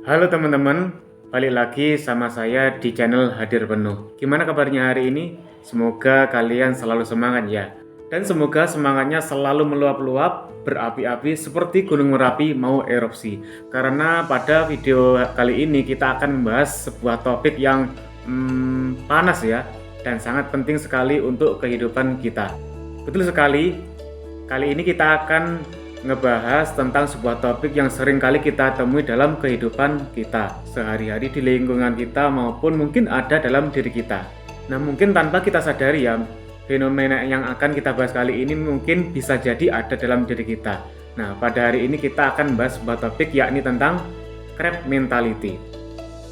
Halo teman-teman, balik lagi sama saya di channel Hadir Penuh. Gimana kabarnya hari ini? Semoga kalian selalu semangat ya. Dan semoga semangatnya selalu meluap-luap, berapi-api seperti Gunung Merapi mau erupsi. Karena pada video kali ini kita akan membahas sebuah topik yang panas ya, dan sangat penting sekali untuk kehidupan kita. Betul sekali, kali ini kita akan ngebahas tentang sebuah topik yang sering kali kita temui dalam kehidupan kita sehari-hari di lingkungan kita maupun mungkin ada dalam diri kita. Nah, mungkin tanpa kita sadari ya, fenomena yang akan kita bahas kali ini mungkin bisa jadi ada dalam diri kita. Nah, pada hari ini kita akan bahas sebuah topik yakni tentang crab mentality.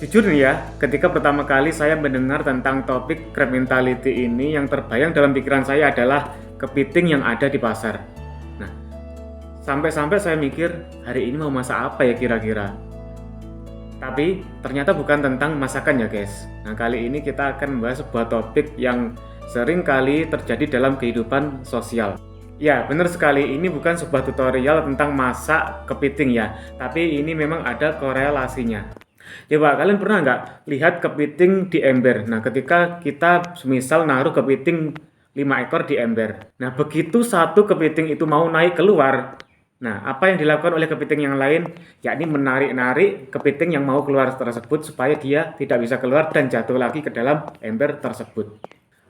Jujur nih ya, ketika pertama kali saya mendengar tentang topik crab mentality ini, yang terbayang dalam pikiran saya adalah kepiting yang ada di pasar. Sampai-sampai saya mikir, hari ini mau masak apa ya kira-kira? Tapi ternyata bukan tentang masakan ya guys. Nah, kali ini kita akan membahas sebuah topik yang sering kali terjadi dalam kehidupan sosial. Ya, benar sekali, ini bukan sebuah tutorial tentang masak kepiting ya, tapi ini memang ada korelasinya. Coba kalian pernah nggak lihat kepiting di ember? Nah, ketika kita misal naruh kepiting 5 ekor di ember. Nah, begitu satu kepiting itu mau naik keluar, nah, apa yang dilakukan oleh kepiting yang lain? Yakni menarik-narik kepiting yang mau keluar tersebut supaya dia tidak bisa keluar dan jatuh lagi ke dalam ember tersebut.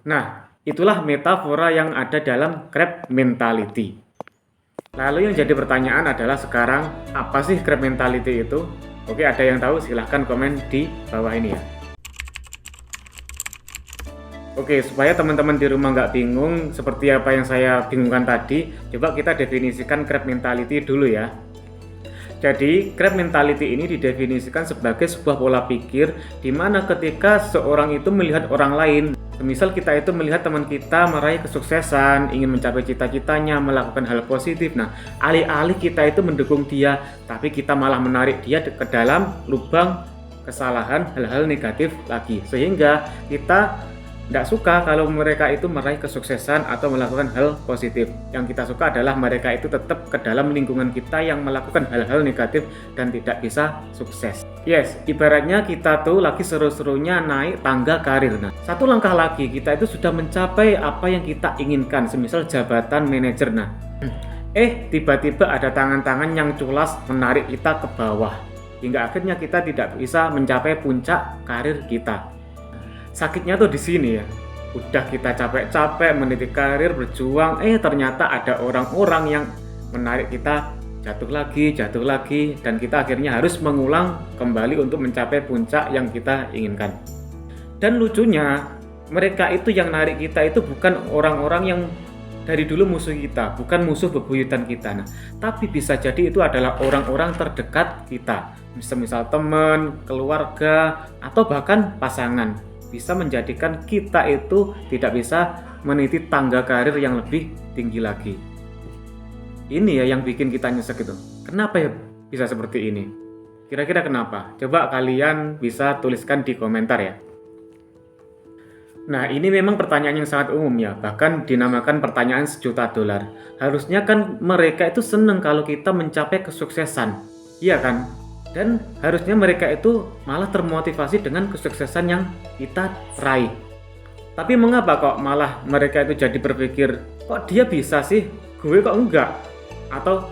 Nah, itulah metafora yang ada dalam crab mentality. Lalu yang jadi pertanyaan adalah sekarang, apa sih crab mentality itu? Oke, ada yang tahu? Silahkan komen di bawah ini ya. Oke, supaya teman-teman di rumah nggak bingung seperti apa yang saya bingungkan tadi, coba kita definisikan crab mentality dulu ya. Jadi, crab mentality ini didefinisikan sebagai sebuah pola pikir di mana ketika seorang itu melihat orang lain, misal kita itu melihat teman kita meraih kesuksesan, ingin mencapai cita-citanya, melakukan hal positif. Nah, alih-alih kita itu mendukung dia, tapi kita malah menarik dia ke dalam lubang kesalahan, hal-hal negatif lagi. Sehingga kita tidak suka kalau mereka itu meraih kesuksesan atau melakukan hal positif. Yang kita suka adalah mereka itu tetap ke dalam lingkungan kita yang melakukan hal-hal negatif dan tidak bisa sukses. Yes, ibaratnya kita tuh lagi seru-serunya naik tangga karir. Nah, satu langkah lagi kita itu sudah mencapai apa yang kita inginkan, semisal jabatan manajer. Nah, tiba-tiba ada tangan-tangan yang culas menarik kita ke bawah, hingga akhirnya kita tidak bisa mencapai puncak karir kita. Sakitnya tuh di sini ya. Udah kita capek-capek meniti karir, berjuang, ternyata ada orang-orang yang menarik kita jatuh lagi, dan kita akhirnya harus mengulang kembali untuk mencapai puncak yang kita inginkan. Dan lucunya, mereka itu yang narik kita itu bukan orang-orang yang dari dulu musuh kita, bukan musuh bebuyutan kita. Nah, tapi bisa jadi itu adalah orang-orang terdekat kita. Misal teman, keluarga, atau bahkan pasangan. Bisa menjadikan kita itu tidak bisa meniti tangga karir yang lebih tinggi lagi. Ini ya yang bikin kita nyesek itu. Kenapa ya bisa seperti ini? Kira-kira kenapa? Coba kalian bisa tuliskan di komentar ya. Nah, ini memang pertanyaan yang sangat umum ya, bahkan dinamakan pertanyaan $1 juta. Harusnya kan mereka itu seneng kalau kita mencapai kesuksesan, iya kan? Dan harusnya mereka itu malah termotivasi dengan kesuksesan yang kita raih. Tapi mengapa kok malah mereka itu jadi berpikir, kok dia bisa sih, gue kok enggak? Atau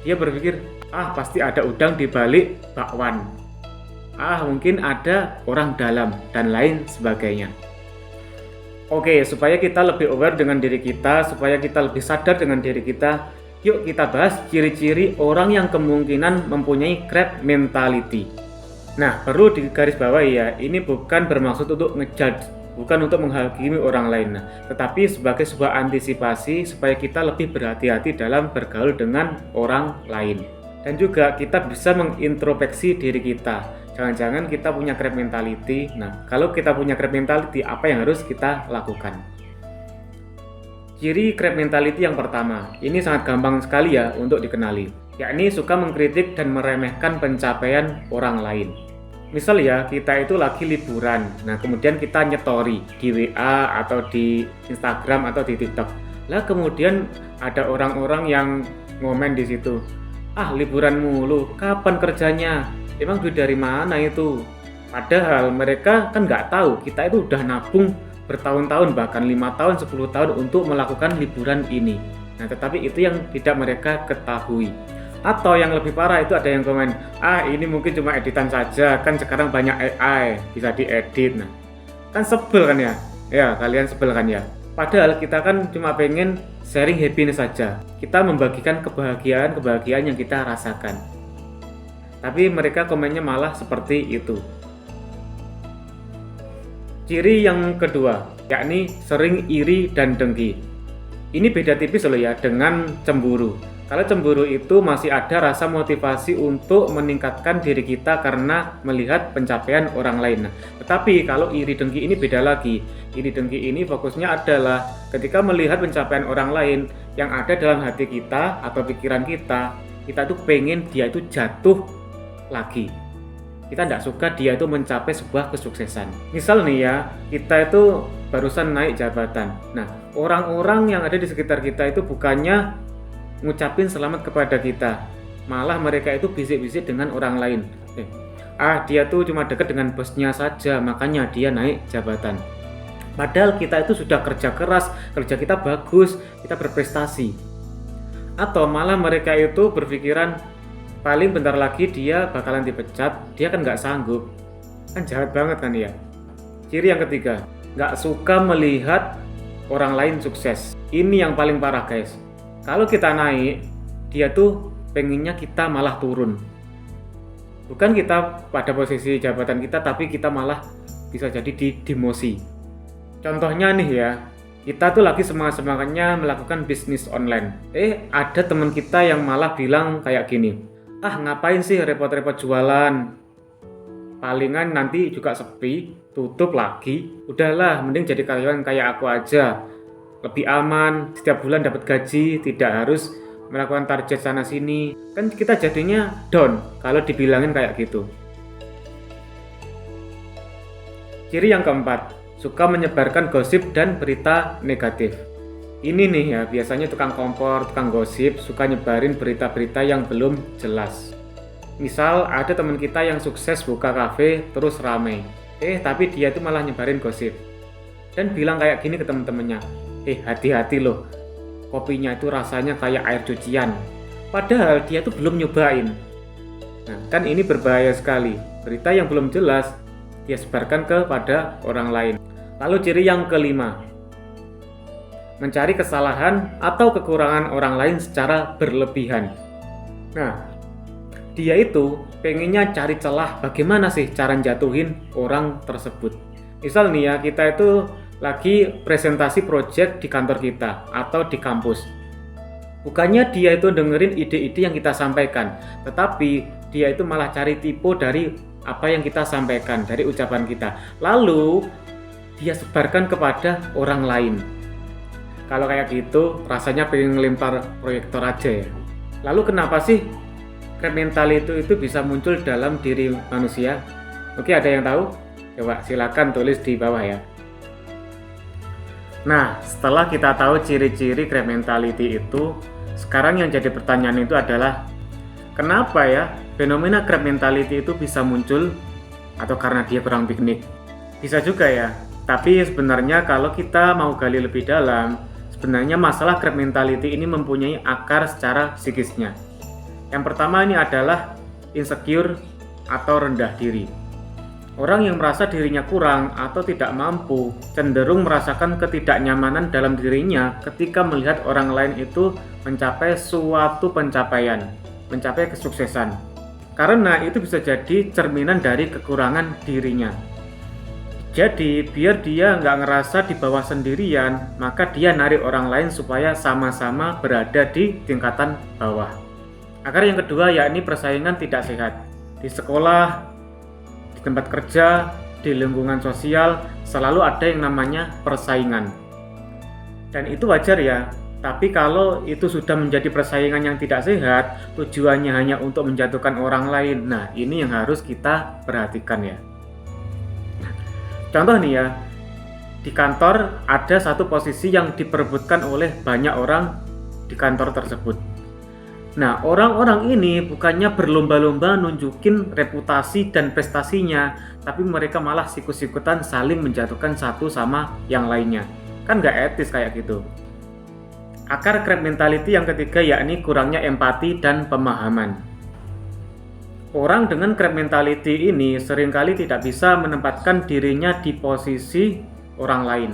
dia berpikir, pasti ada udang di balik bakwan. Mungkin ada orang dalam, dan lain sebagainya. Oke, supaya kita lebih aware dengan diri kita, supaya kita lebih sadar dengan diri kita, yuk kita bahas ciri-ciri orang yang kemungkinan mempunyai crab mentality. Nah, perlu digarisbawahi ya, ini bukan bermaksud untuk ngejudge, bukan untuk menghakimi orang lain, tetapi sebagai sebuah antisipasi supaya kita lebih berhati-hati dalam bergaul dengan orang lain. Dan juga kita bisa mengintrospeksi diri kita. Jangan-jangan kita punya crab mentality. Nah, kalau kita punya crab mentality, apa yang harus kita lakukan? Ciri crab mentality yang pertama, ini sangat gampang sekali ya untuk dikenali, yakni suka mengkritik dan meremehkan pencapaian orang lain. Misal ya, kita itu lagi liburan, nah kemudian kita nyetori di WA atau di Instagram atau di TikTok. Lah kemudian ada orang-orang yang ngomen di situ, liburan mulu, kapan kerjanya? emang duit dari mana itu? Padahal mereka kan nggak tahu kita itu udah nabung bertahun-tahun, bahkan 5 tahun, 10 tahun untuk melakukan liburan ini. Nah, tetapi itu yang tidak mereka ketahui. Atau yang lebih parah itu ada yang komen, ini mungkin cuma editan saja, kan sekarang banyak AI, bisa diedit. Nah, kan sebel kan ya? Ya, kalian sebel kan ya? Padahal kita kan cuma pengen sharing happiness saja. Kita membagikan kebahagiaan yang kita rasakan. Tapi mereka komennya malah seperti itu. Ciri yang kedua, yakni sering iri dan dengki. Ini beda tipis loh ya dengan cemburu. Kalau cemburu itu masih ada rasa motivasi untuk meningkatkan diri kita karena melihat pencapaian orang lain. Nah, tetapi kalau iri dengki ini beda lagi. Iri dengki ini fokusnya adalah ketika melihat pencapaian orang lain yang ada dalam hati kita atau pikiran kita tuh pengen dia itu jatuh lagi. Kita tidak suka dia itu mencapai sebuah kesuksesan. Misal nih ya, kita itu barusan naik jabatan. Nah, orang-orang yang ada di sekitar kita itu bukannya ngucapin selamat kepada kita, malah mereka itu bisik-bisik dengan orang lain. Dia tuh cuma dekat dengan bosnya saja, makanya dia naik jabatan. Padahal kita itu sudah kerja keras, kerja kita bagus, kita berprestasi. Atau malah mereka itu berpikiran paling bentar lagi dia bakalan dipecat, dia kan nggak sanggup. Kan jahat banget kan ya. Ciri yang ketiga, nggak suka melihat orang lain sukses. Ini yang paling parah guys. Kalau kita naik, dia tuh pengennya kita malah turun. Bukan kita pada posisi jabatan kita, tapi kita malah bisa jadi demosi. Contohnya nih ya, kita tuh lagi semangat-semangatnya melakukan bisnis online. Ada teman kita yang malah bilang kayak gini, ngapain sih repot-repot jualan? Palingan nanti juga sepi, tutup lagi. Udahlah, mending jadi karyawan kayak aku aja. Lebih aman, setiap bulan dapat gaji, tidak harus melakukan target sana sini. Kan kita jadinya down kalau dibilangin kayak gitu. Ciri yang keempat, suka menyebarkan gosip dan berita negatif. Ini nih ya, biasanya tukang kompor, tukang gosip, suka nyebarin berita-berita yang belum jelas. Misal ada teman kita yang sukses buka kafe terus rame. Tapi dia itu malah nyebarin gosip. Dan bilang kayak gini ke teman-temannya, hati-hati loh, kopinya itu rasanya kayak air cucian. Padahal dia tuh belum nyobain. Nah, kan ini berbahaya sekali. Berita yang belum jelas, dia sebarkan kepada orang lain. Lalu ciri yang kelima, mencari kesalahan atau kekurangan orang lain secara berlebihan. Nah, dia itu pengennya cari celah bagaimana sih cara jatuhin orang tersebut. Misal nih ya, kita itu lagi presentasi project di kantor kita atau di kampus. Bukannya dia itu dengerin ide-ide yang kita sampaikan, tetapi dia itu malah cari tipu dari apa yang kita sampaikan, dari ucapan kita. Lalu dia sebarkan kepada orang lain. Kalau kayak gitu, rasanya pengen ngelempar proyektor aja ya. Lalu kenapa sih crab mentality itu bisa muncul dalam diri manusia? Oke, ada yang tahu? Coba silakan tulis di bawah ya. Nah, setelah kita tahu ciri-ciri crab mentality itu, sekarang yang jadi pertanyaan itu adalah kenapa ya fenomena crab mentality itu bisa muncul? Atau karena dia kurang piknik? Bisa juga ya. Tapi sebenarnya kalau kita mau gali lebih dalam, sebenarnya masalah crab mentality ini mempunyai akar secara psikisnya. Yang pertama ini adalah insecure atau rendah diri. Orang yang merasa dirinya kurang atau tidak mampu cenderung merasakan ketidaknyamanan dalam dirinya ketika melihat orang lain itu mencapai suatu pencapaian, mencapai kesuksesan. Karena itu bisa jadi cerminan dari kekurangan dirinya. Jadi biar dia nggak ngerasa di bawah sendirian, maka dia narik orang lain supaya sama-sama berada di tingkatan bawah. Akar yang kedua yakni persaingan tidak sehat. Di sekolah, di tempat kerja, di lingkungan sosial, selalu ada yang namanya persaingan. Dan itu wajar ya, tapi kalau itu sudah menjadi persaingan yang tidak sehat, tujuannya hanya untuk menjatuhkan orang lain, nah ini yang harus kita perhatikan ya. Contoh nih ya, di kantor ada satu posisi yang diperebutkan oleh banyak orang di kantor tersebut. Nah, orang-orang ini bukannya berlomba-lomba nunjukin reputasi dan prestasinya, tapi mereka malah sikut-sikutan saling menjatuhkan satu sama yang lainnya. Kan nggak etis kayak gitu. Akar crab mentality yang ketiga yakni kurangnya empati dan pemahaman. Orang dengan crab mentality ini seringkali tidak bisa menempatkan dirinya di posisi orang lain.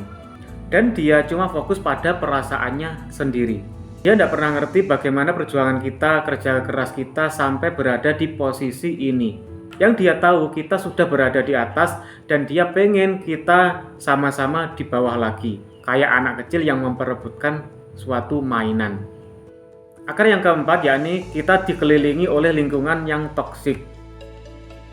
Dan dia cuma fokus pada perasaannya sendiri. Dia tidak pernah ngerti bagaimana perjuangan kita, kerja keras kita sampai berada di posisi ini. Yang dia tahu kita sudah berada di atas dan dia pengen kita sama-sama di bawah lagi. Kayak anak kecil yang memperebutkan suatu mainan. Akar yang keempat yakni kita dikelilingi oleh lingkungan yang toksik.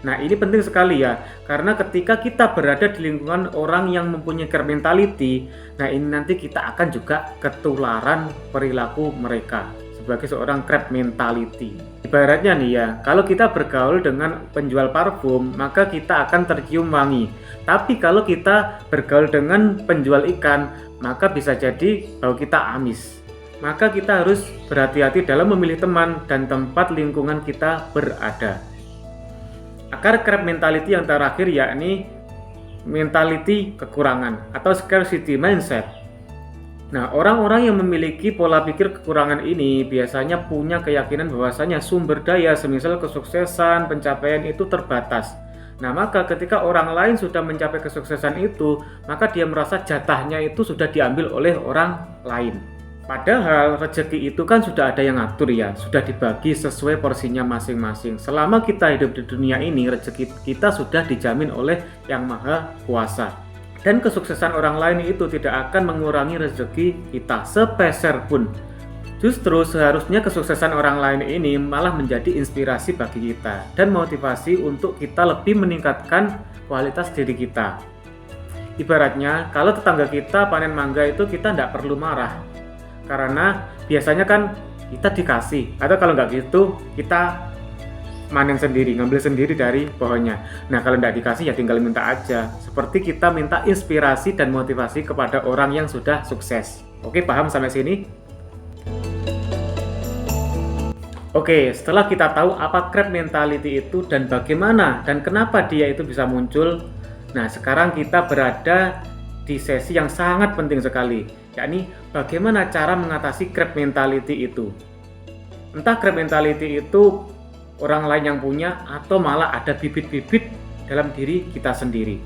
Nah, ini penting sekali ya, karena ketika kita berada di lingkungan orang yang mempunyai crab mentality, nah ini nanti kita akan juga ketularan perilaku mereka sebagai seorang crab mentality. Ibaratnya nih ya, kalau kita bergaul dengan penjual parfum, maka kita akan tercium wangi. Tapi kalau kita bergaul dengan penjual ikan, maka bisa jadi bau kita amis. Maka kita harus berhati-hati dalam memilih teman dan tempat lingkungan kita berada. Akar crab mentality yang terakhir yakni mentality kekurangan atau scarcity mindset. Nah, orang-orang yang memiliki pola pikir kekurangan ini biasanya punya keyakinan bahwasanya sumber daya semisal kesuksesan, pencapaian itu terbatas. Nah, maka ketika orang lain sudah mencapai kesuksesan itu, maka dia merasa jatahnya itu sudah diambil oleh orang lain. Padahal rezeki itu kan sudah ada yang ngatur ya, sudah dibagi sesuai porsinya masing-masing. Selama kita hidup di dunia ini, rezeki kita sudah dijamin oleh Yang Maha Kuasa. Dan kesuksesan orang lain itu tidak akan mengurangi rezeki kita sepeser pun. Justru seharusnya kesuksesan orang lain ini malah menjadi inspirasi bagi kita dan motivasi untuk kita lebih meningkatkan kualitas diri kita. Ibaratnya, kalau tetangga kita panen mangga itu kita tidak perlu marah. Karena biasanya kan kita dikasih, atau kalau nggak gitu kita manen sendiri, ngambil sendiri dari pohonnya. Nah, kalau nggak dikasih ya tinggal minta aja. Seperti kita minta inspirasi dan motivasi kepada orang yang sudah sukses. Oke, paham sampai sini? Oke, setelah kita tahu apa crab mentality itu dan bagaimana dan kenapa dia itu bisa muncul, nah sekarang kita berada di sesi yang sangat penting sekali, yakni bagaimana cara mengatasi crab mentality itu. Entah crab mentality itu orang lain yang punya atau malah ada bibit-bibit dalam diri kita sendiri.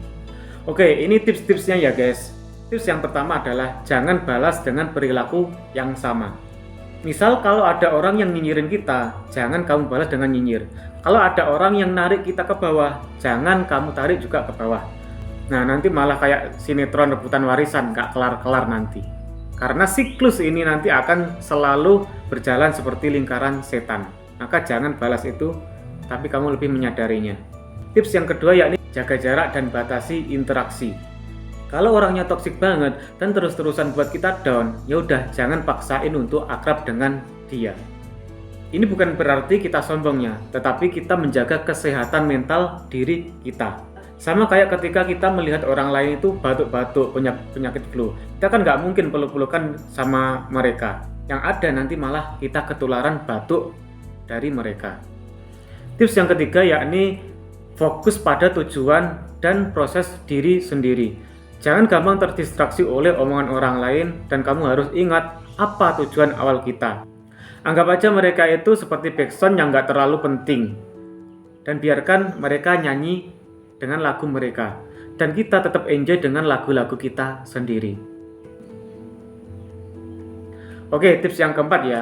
Oke, ini tips-tipsnya ya guys. Tips yang pertama adalah jangan balas dengan perilaku yang sama. Misal kalau ada orang yang nyinyirin kita, jangan kamu balas dengan nyinyir. Kalau ada orang yang narik kita ke bawah, jangan kamu tarik juga ke bawah. Nah, nanti malah kayak sinetron rebutan warisan, gak kelar-kelar nanti. Karena siklus ini nanti akan selalu berjalan seperti lingkaran setan. Maka jangan balas itu, tapi kamu lebih menyadarinya. Tips yang kedua yakni jaga jarak dan batasi interaksi. Kalau orangnya toksik banget dan terus-terusan buat kita down, ya udah jangan paksain untuk akrab dengan dia. Ini bukan berarti kita sombongnya, tetapi kita menjaga kesehatan mental diri kita. Sama kayak ketika kita melihat orang lain itu batuk-batuk, penyakit flu. Kita kan nggak mungkin peluk-pelukan sama mereka. Yang ada nanti malah kita ketularan batuk dari mereka. Tips yang ketiga yakni fokus pada tujuan dan proses diri sendiri. Jangan gampang terdistraksi oleh omongan orang lain dan kamu harus ingat apa tujuan awal kita. Anggap aja mereka itu seperti backsound yang nggak terlalu penting. Dan biarkan mereka nyanyi dengan lagu mereka, dan kita tetap enjoy dengan lagu-lagu kita sendiri. Oke, tips yang keempat ya,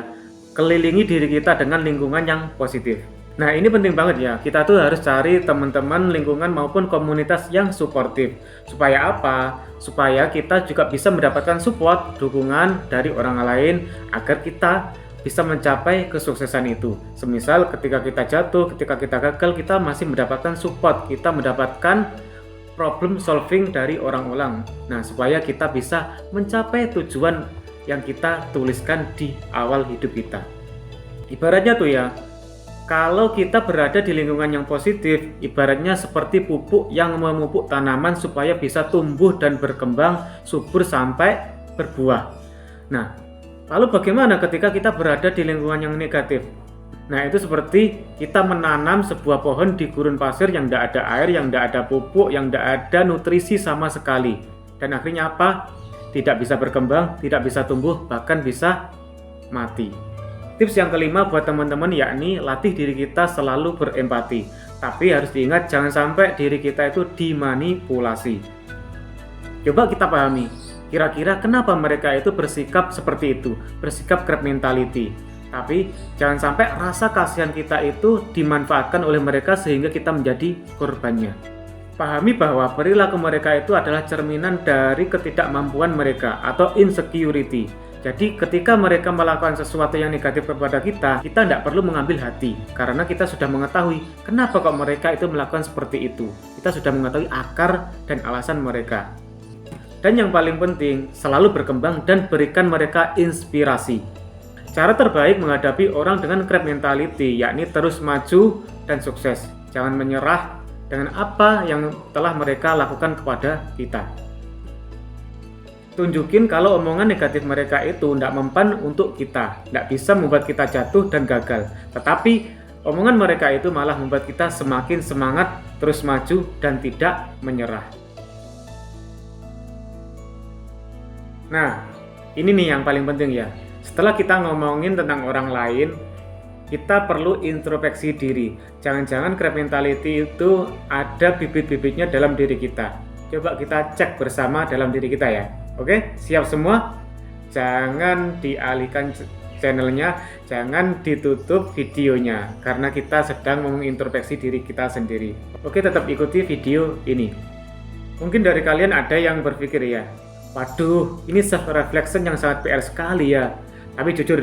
kelilingi diri kita dengan lingkungan yang positif. Nah, ini penting banget ya, kita tuh harus cari teman-teman, lingkungan maupun komunitas yang suportif. Supaya apa? Supaya kita juga bisa mendapatkan support, dukungan dari orang lain agar kita bisa mencapai kesuksesan itu. Semisal ketika kita jatuh, ketika kita gagal, kita masih mendapatkan support, kita mendapatkan problem solving dari orang-orang. Nah, supaya kita bisa mencapai tujuan yang kita tuliskan di awal hidup kita. Ibaratnya tuh ya, kalau kita berada di lingkungan yang positif, ibaratnya seperti pupuk yang memupuk tanaman supaya bisa tumbuh dan berkembang subur sampai berbuah. Nah, lalu bagaimana ketika kita berada di lingkungan yang negatif? Nah, itu seperti kita menanam sebuah pohon di gurun pasir yang tidak ada air, yang tidak ada pupuk, yang tidak ada nutrisi sama sekali. Dan akhirnya apa? Tidak bisa berkembang, tidak bisa tumbuh, bahkan bisa mati. Tips yang kelima buat teman-teman yakni latih diri kita selalu berempati. Tapi harus diingat jangan sampai diri kita itu dimanipulasi. Coba kita pahami, kira-kira kenapa mereka itu bersikap seperti itu, bersikap crab mentality. Tapi jangan sampai rasa kasihan kita itu dimanfaatkan oleh mereka sehingga kita menjadi korbannya. Pahami bahwa perilaku mereka itu adalah cerminan dari ketidakmampuan mereka atau insecurity. Jadi ketika mereka melakukan sesuatu yang negatif kepada kita tidak perlu mengambil hati. Karena kita sudah mengetahui kenapa kok mereka itu melakukan seperti itu. Kita sudah mengetahui akar dan alasan mereka. Dan yang paling penting, selalu berkembang dan berikan mereka inspirasi. Cara terbaik menghadapi orang dengan crab mentality yakni terus maju dan sukses. Jangan menyerah dengan apa yang telah mereka lakukan kepada kita. Tunjukin kalau omongan negatif mereka itu tidak mempan untuk kita, tidak bisa membuat kita jatuh dan gagal. Tetapi omongan mereka itu malah membuat kita semakin semangat, terus maju dan tidak menyerah. Nah, ini nih yang paling penting ya. Setelah kita ngomongin tentang orang lain, kita perlu introspeksi diri. Jangan-jangan crab mentality itu ada bibit-bibitnya dalam diri kita. Coba kita cek bersama dalam diri kita ya. Oke, siap semua? Jangan dialihkan channelnya, jangan ditutup videonya, karena kita sedang mengintrospeksi diri kita sendiri. Oke, tetap ikuti video ini. Mungkin dari kalian ada yang berpikir ya, waduh, ini self-reflection yang sangat PR sekali ya. Tapi jujur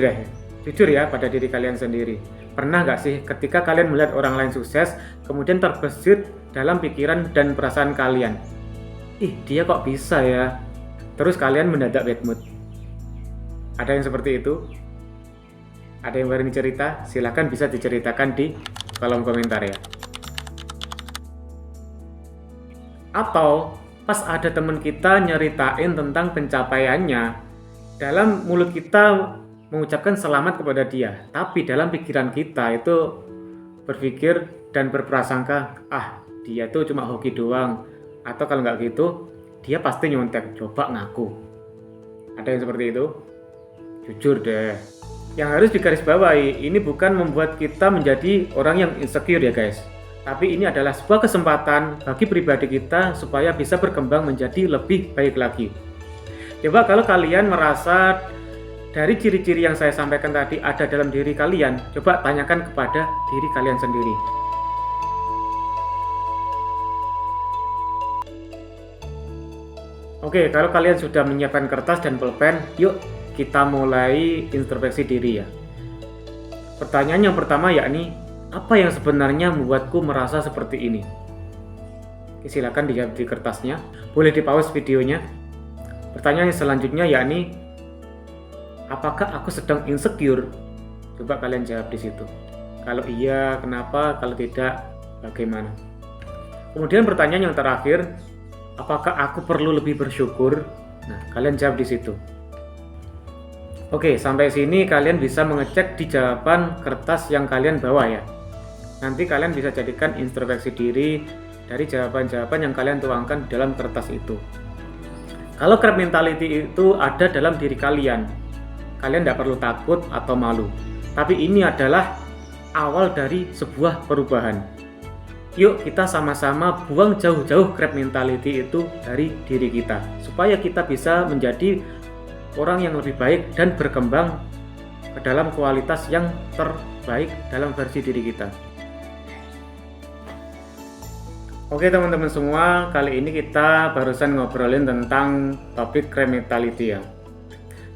ya pada diri kalian sendiri. Pernah gak sih ketika kalian melihat orang lain sukses, kemudian terbesit dalam pikiran dan perasaan kalian, ih dia kok bisa ya? Terus kalian mendadak bad mood. Ada yang seperti itu? Ada yang berani cerita? Silahkan bisa diceritakan di kolom komentar ya. Atau pas ada teman kita nyeritain tentang pencapaiannya, dalam mulut kita mengucapkan selamat kepada dia, tapi dalam pikiran kita itu berpikir dan berprasangka, dia tuh cuma hoki doang, atau kalau nggak gitu dia pasti nyontek, coba ngaku. Ada yang seperti itu? Jujur deh. Yang harus digarisbawahi, ini bukan membuat kita menjadi orang yang insecure ya guys, tapi ini adalah sebuah kesempatan bagi pribadi kita supaya bisa berkembang menjadi lebih baik lagi. Coba kalau kalian merasa dari ciri-ciri yang saya sampaikan tadi ada dalam diri kalian, coba tanyakan kepada diri kalian sendiri. Oke, kalau kalian sudah menyiapkan kertas dan pulpen, yuk kita mulai introspeksi diri ya. Pertanyaan yang pertama yakni, apa yang sebenarnya membuatku merasa seperti ini? Oke, silakan dijawab di kertasnya. Boleh di pause videonya. Pertanyaan yang selanjutnya yakni, apakah aku sedang insecure? Coba kalian jawab di situ. Kalau iya, kenapa? Kalau tidak, bagaimana? Kemudian pertanyaan yang terakhir, apakah aku perlu lebih bersyukur? Nah, kalian jawab di situ. Oke, sampai sini kalian bisa mengecek di jawaban kertas yang kalian bawa ya. Nanti kalian bisa jadikan introspeksi diri dari jawaban-jawaban yang kalian tuangkan dalam kertas itu. Kalau crab mentality itu ada dalam diri kalian tidak perlu takut atau malu. Tapi ini adalah awal dari sebuah perubahan. Yuk kita sama-sama buang jauh-jauh crab mentality itu dari diri kita, supaya kita bisa menjadi orang yang lebih baik dan berkembang ke dalam kualitas yang terbaik dalam versi diri kita. Oke teman-teman semua, kali ini kita barusan ngobrolin tentang topik crab mentality ya.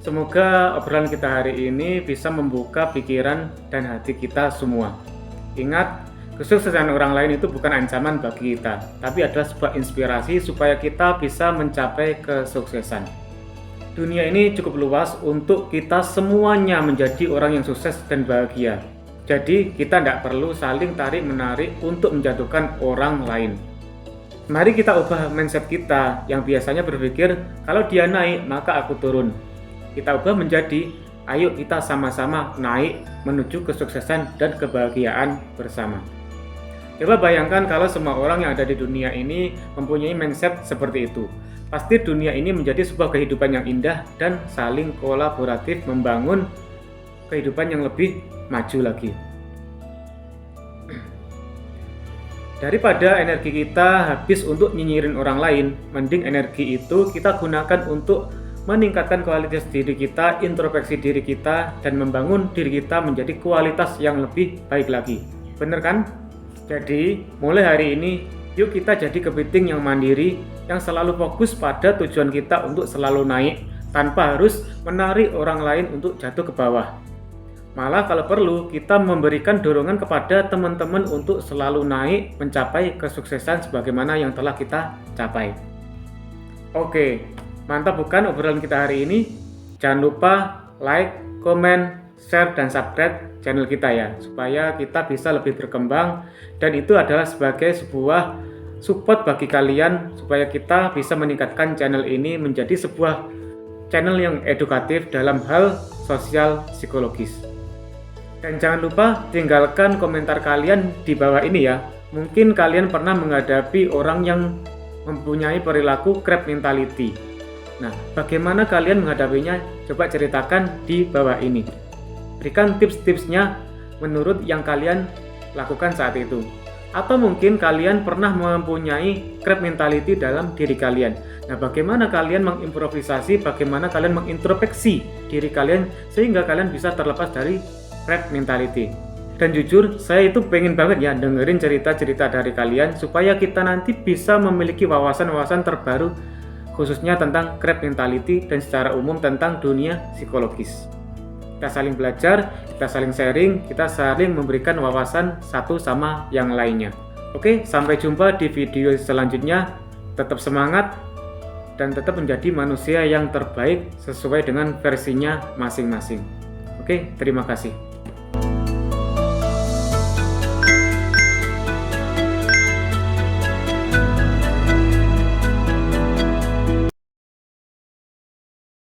Semoga obrolan kita hari ini bisa membuka pikiran dan hati kita semua. Ingat, kesuksesan orang lain itu bukan ancaman bagi kita, tapi adalah sebuah inspirasi supaya kita bisa mencapai kesuksesan. Dunia ini cukup luas untuk kita semuanya menjadi orang yang sukses dan bahagia. Jadi kita tidak perlu saling tarik-menarik untuk menjatuhkan orang lain. Mari kita ubah mindset kita yang biasanya berpikir kalau dia naik maka aku turun. Kita ubah menjadi Ayo kita sama-sama naik menuju kesuksesan dan kebahagiaan bersama. Coba bayangkan kalau semua orang yang ada di dunia ini mempunyai mindset seperti itu. Pasti dunia ini menjadi sebuah kehidupan yang indah dan saling kolaboratif membangun kehidupan yang lebih maju lagi. Daripada energi kita habis untuk nyinyirin orang lain, mending energi itu kita gunakan untuk meningkatkan kualitas diri kita, introspeksi diri kita, dan membangun diri kita menjadi kualitas yang lebih baik lagi. Bener kan? Jadi, mulai hari ini, yuk kita jadi kepiting yang mandiri, yang selalu fokus pada tujuan kita untuk selalu naik, tanpa harus menarik orang lain untuk jatuh ke bawah. Malah kalau perlu, kita memberikan dorongan kepada teman-teman untuk selalu naik, mencapai kesuksesan sebagaimana yang telah kita capai. Oke, mantap bukan obrolan kita hari ini? Jangan lupa like, komen, share, dan subscribe channel kita ya, supaya kita bisa lebih berkembang, dan itu adalah sebagai sebuah support bagi kalian supaya kita bisa meningkatkan channel ini menjadi sebuah channel yang edukatif dalam hal sosial psikologis. Dan jangan lupa tinggalkan komentar kalian di bawah ini ya. Mungkin kalian pernah menghadapi orang yang mempunyai perilaku crab mentality. Nah, bagaimana kalian menghadapinya? Coba ceritakan di bawah ini. Berikan tips-tipsnya menurut yang kalian lakukan saat itu. Atau mungkin kalian pernah mempunyai crab mentality dalam diri kalian. Nah, bagaimana kalian mengimprovisasi, bagaimana kalian mengintrospeksi diri kalian sehingga kalian bisa terlepas dari crab mentality. Dan jujur, saya itu pengen banget ya dengerin cerita-cerita dari kalian supaya kita nanti bisa memiliki wawasan-wawasan terbaru khususnya tentang crab mentality dan secara umum tentang dunia psikologis. Kita saling belajar, kita saling sharing, kita saling memberikan wawasan satu sama yang lainnya. Oke, sampai jumpa di video selanjutnya. Tetap semangat dan tetap menjadi manusia yang terbaik sesuai dengan versinya masing-masing. Oke, terima kasih.